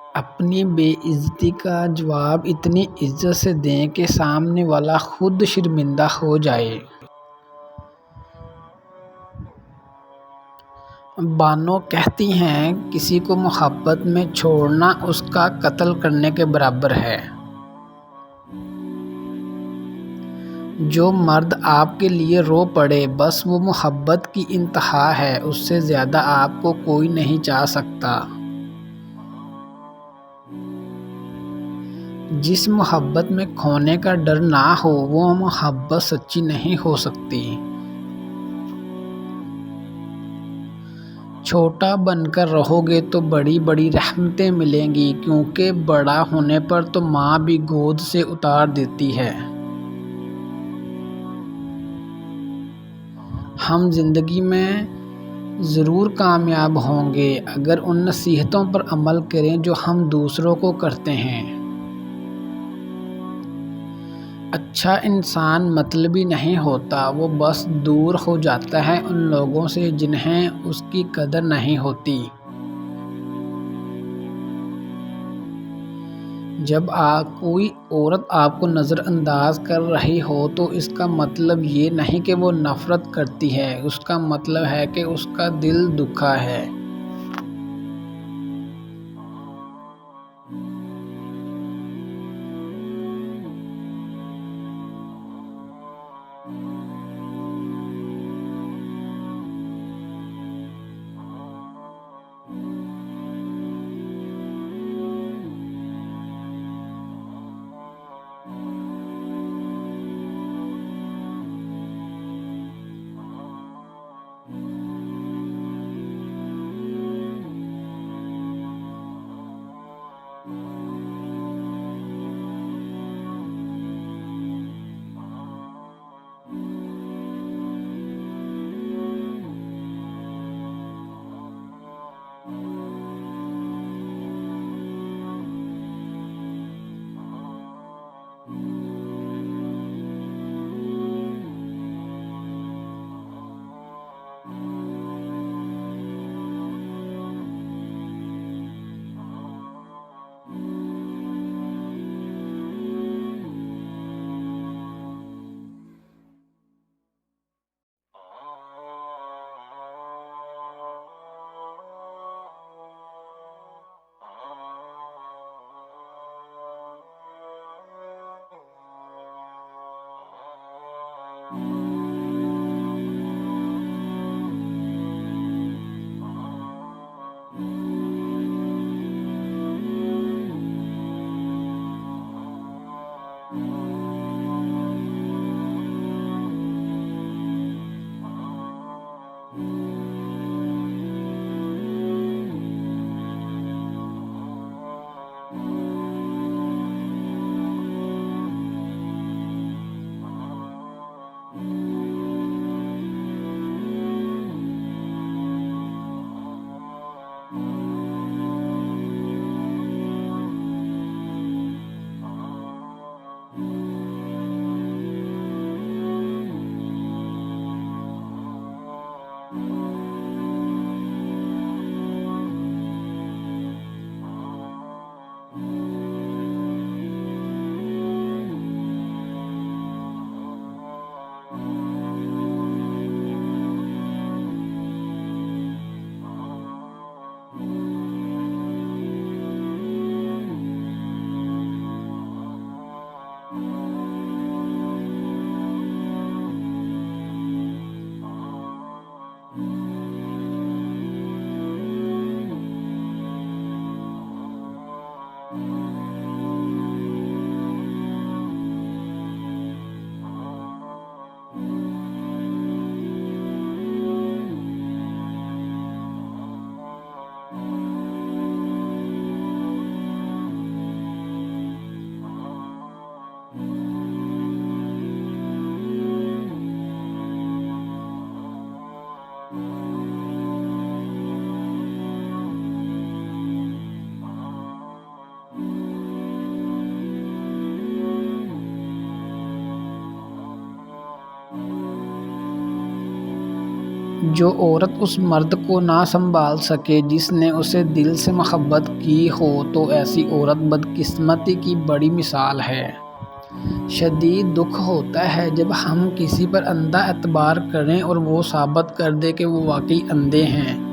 अपनी बेइज्जती का जवाब इतनी इज्जत से दें कि सामने वाला खुद शर्मिंदा हो जाए। बानो कहती हैं, किसी को मोहब्बत में छोड़ना उसका कत्ल करने के बराबर है। जो मर्द आपके लिए रो पड़े बस वो मोहब्बत की इंतहा है, उससे ज़्यादा आपको कोई नहीं चाह सकता। जिस मोहब्बत में खोने का डर ना हो वो मोहब्बत सच्ची नहीं हो सकती। छोटा बनकर रहोगे तो बड़ी बड़ी रहमतें मिलेंगी, क्योंकि बड़ा होने पर तो माँ भी गोद से उतार देती है। हम जिंदगी में ज़रूर कामयाब होंगे अगर उन नसीहतों पर अमल करें जो हम दूसरों को करते हैं। अच्छा इंसान मतलबी नहीं होता, वो बस दूर हो जाता है उन लोगों से जिन्हें उसकी कदर नहीं होती। जब कोई औरत आपको नज़रअंदाज कर रही हो तो इसका मतलब ये नहीं कि वो नफ़रत करती है, उसका मतलब है कि उसका दिल दुखा है। जो औरत उस मर्द को ना संभाल सके जिसने उसे दिल से मोहब्बत की हो, तो ऐसी औरत बदकिस्मती की बड़ी मिसाल है। शदीद दुख होता है जब हम किसी पर अंधा एतबार करें और वो साबित कर दे कि वो वाकई अंधे हैं।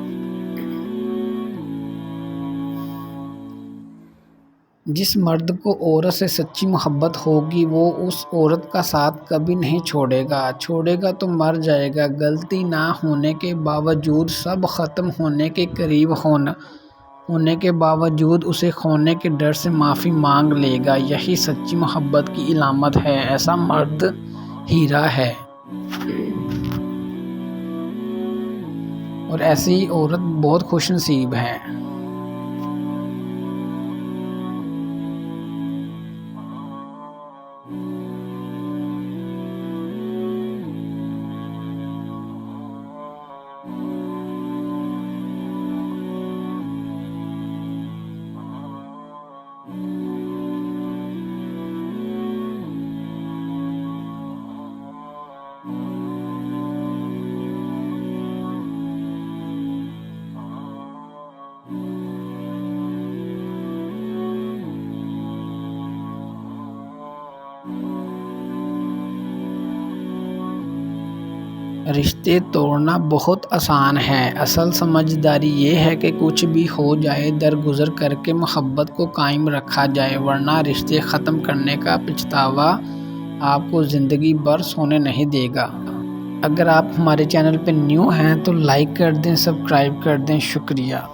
जिस मर्द को औरत से सच्ची मोहब्बत होगी वो उस औरत का साथ कभी नहीं छोड़ेगा तो मर जाएगा। गलती ना होने के बावजूद, सब ख़त्म होने के करीब होने के बावजूद उसे खोने के डर से माफ़ी मांग लेगा। यही सच्ची मोहब्बत की इलामत है। ऐसा मर्द हीरा है और ऐसी औरत बहुत खुशनसीब है। रिश्ते तोड़ना बहुत आसान है। असल समझदारी ये है कि कुछ भी हो जाए दरगुजर करके मोहब्बत को कायम रखा जाए, वरना रिश्ते ख़त्म करने का पछतावा आपको ज़िंदगी भर सोने नहीं देगा। अगर आप हमारे चैनल पर न्यू हैं तो लाइक कर दें, सब्सक्राइब कर दें। शुक्रिया।